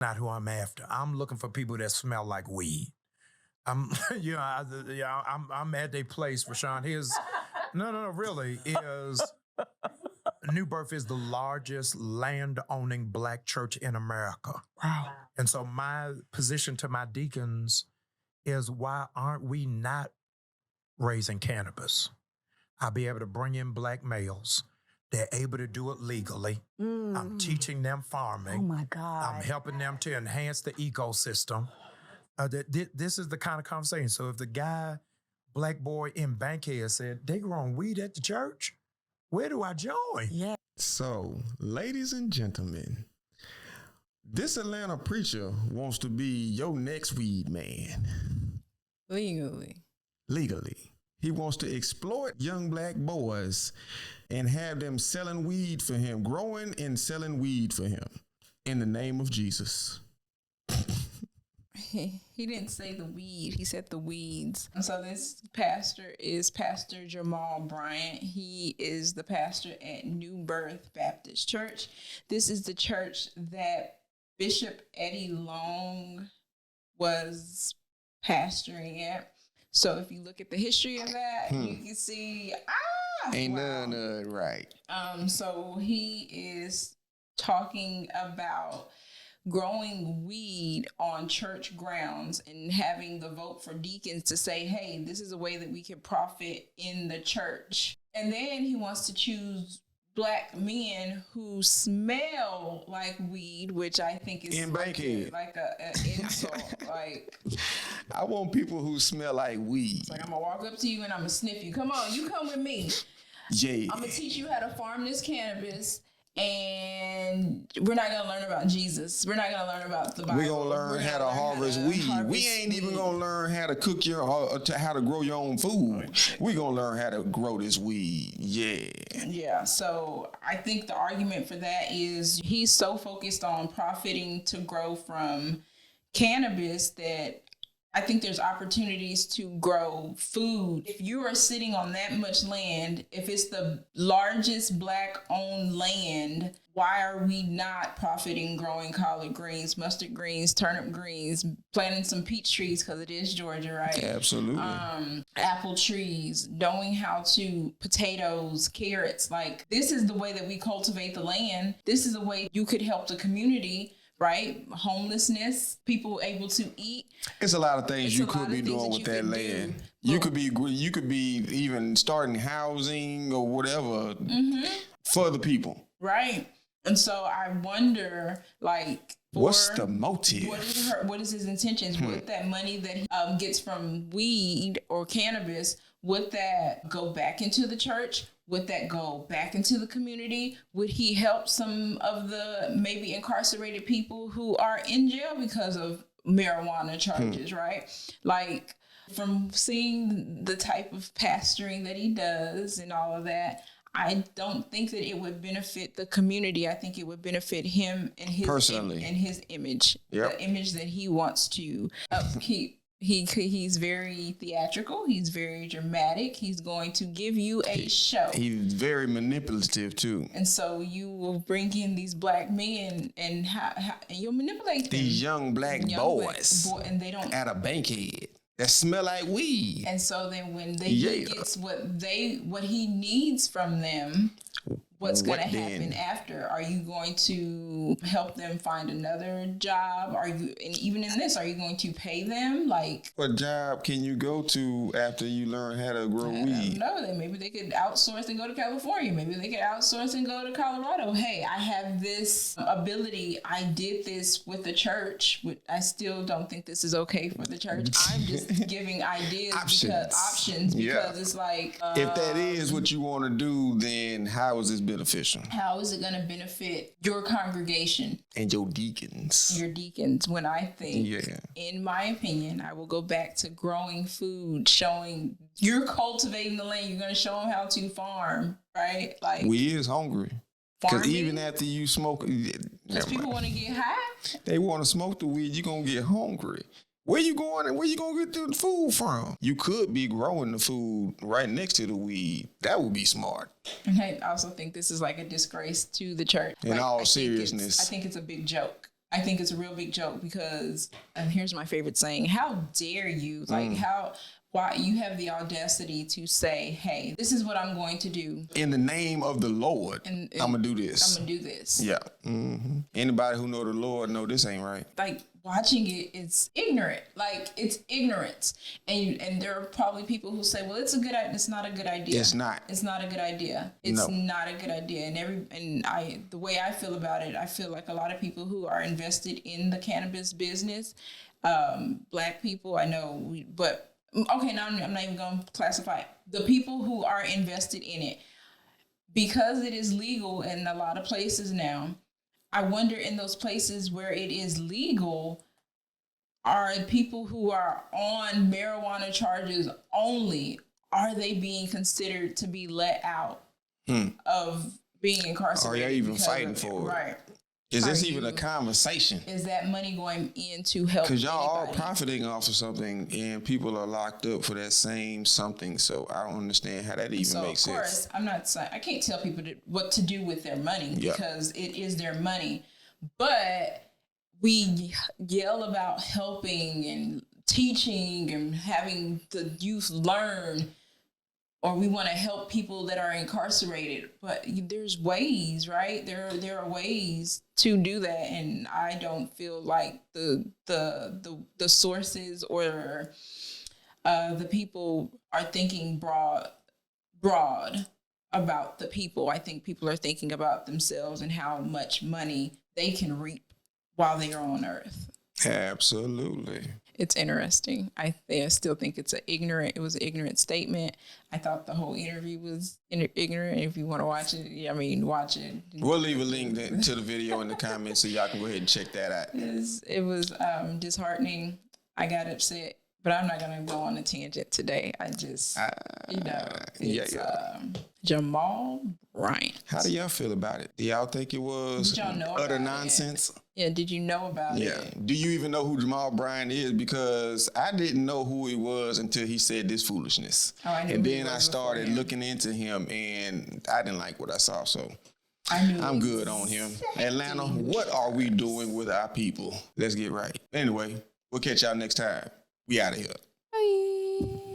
Not who I'm after. I'm looking for people that smell like weed. I'm, I'm at a place, Rashawn. No, really, is New Birth is the largest land-owning Black church in America. Wow. And so my position to my deacons is, why aren't we not raising cannabis? I'll be able to bring in Black males. They're able to do it legally. I'm teaching them farming. Oh my God. I'm helping them to enhance the ecosystem. This is the kind of conversation. So if the guy, Black boy in Bankhead, said, they growing weed at the church, where do I join? Yeah. So, ladies and gentlemen, this Atlanta preacher wants to be your next weed man. Legally. He wants to exploit young Black boys and have them selling weed for him, growing and selling weed for him in the name of Jesus. He didn't say the weed. He said the weeds. And so this pastor is Pastor Jamal Bryant. He is the pastor at New Birth Baptist Church. This is the church that Bishop Eddie Long was pastoring at. So if you look at the history of that, you can see, Ain't none right. So he is talking about growing weed on church grounds and having the vote for deacons to say, hey, this is a way that we can profit in the church. And then he wants to choose Black men who smell like weed, which I think is In like Bankhead. an insult. Like, I want people who smell like weed. it's like, I'm gonna walk up to you and I'm gonna sniff you. Come on, you come with me. Yeah. I'm gonna teach you how to farm this cannabis, and we're not gonna learn about Jesus. We're not gonna learn about the Bible. We're going to learn how to harvest weed. We ain't even going to learn how to cook how to grow your own food. We're going to learn how to grow this weed. Yeah. Yeah, so I think the argument for that is he's so focused on profiting to grow from cannabis that I think there's opportunities to grow food. If you are sitting on that much land, if it's the largest Black owned land, why are we not profiting growing collard greens, mustard greens, turnip greens, planting some peach trees because it is Georgia, right? Absolutely. Apple trees, knowing how to potatoes, carrots. Like, this is the way that we cultivate the land. This is the way you could help the community. Right? Homelessness, people able to eat. It's a lot of things you could be doing with that land. You could be even starting housing or whatever for the people. Right. And so I wonder, like, what's the motive? What is his intentions? Would that money that he gets from weed or cannabis, would that go back into the church? Would that go back into the community? Would he help some of the maybe incarcerated people who are in jail because of marijuana charges, right? Like, from seeing the type of pastoring that he does and all of that, I don't think that it would benefit the community. I think it would benefit him and his personally and his image, the image that he wants to upkeep. He's very theatrical. He's very dramatic. He's going to give you a show. He's very manipulative too. And so you will bring in these Black men and you'll manipulate them. These young Black boys and they don't at a Bankhead that smell like weed. And so then when he gets what he needs from them, what's going to happen after? Are you going to help them find another job? And even in this, are you going to pay them? Like, what job can you go to after you learn how to grow weed? No, maybe they could outsource and go to California. Maybe they could outsource and go to Colorado. Hey, I have this ability. I did this with the church. I still don't think this is okay for the church. I'm just giving ideas options because it's like, if that is what you want to do, then how is this beneficial? How is it going to benefit your congregation and your deacons? When I think, in my opinion, I will go back to growing food, showing you're cultivating the land. You're going to show them how to farm, right? Like, we is hungry. Because even after you smoke, because people want to get high. They want to smoke the weed. You're going to get hungry. Where you going and where you going to get the food from? You could be growing the food right next to the weed. That would be smart. And I also think this is like a disgrace to the church. In all seriousness. I think it's a big joke. I think it's a real big joke because, and here's my favorite saying, how dare you? Like, why you have the audacity to say, hey, this is what I'm going to do. In the name of the Lord, I'm going to do this. I'm going to do this. Yeah. Anybody who know the Lord know this ain't right. Like, watching it's ignorant. Like, it's ignorance. And there are probably people who say, well, it's not a good idea. It's not. It's not a good idea. It's not a good idea. And the way I feel about it, I feel like a lot of people who are invested in the cannabis business, Black people, I know, but okay, now I'm not even going to classify it. The people who are invested in it, because it is legal in a lot of places now, I wonder in those places where it is legal, are people who are on marijuana charges only, are they being considered to be let out of being incarcerated? Are they even fighting for it? Right. Is this even a conversation? Is that money going in to help? Because y'all all profiting off of something and people are locked up for that same something. So I don't understand how that even makes sense. Of course, I'm not saying, I can't tell people what to do with their money because it is their money. But we yell about helping and teaching and having the youth learn, or we want to help people that are incarcerated, but there's ways, right? There are ways to do that, and I don't feel like the sources or the people are thinking broad about the people. I think people are thinking about themselves and how much money they can reap while they are on Earth. Absolutely. It's interesting. I still think it was an ignorant statement. I thought the whole interview was ignorant. If you want to watch it, watch it. We'll leave a link to the video in the comments so y'all can go ahead and check that out. It was disheartening. I got upset, but I'm not going to go on a tangent today. I just, Jamal Bryant. How do y'all feel about it? Do y'all think it was utter nonsense? Yeah, did you know about it? Yeah. Do you even know who Jamal Bryant is? Because I didn't know who he was until he said this foolishness. And then I started looking into him, and I didn't like what I saw. So I'm good on him. Atlanta, what are we doing with our people? Let's get right. Anyway, we'll catch y'all next time. We out of here. Bye.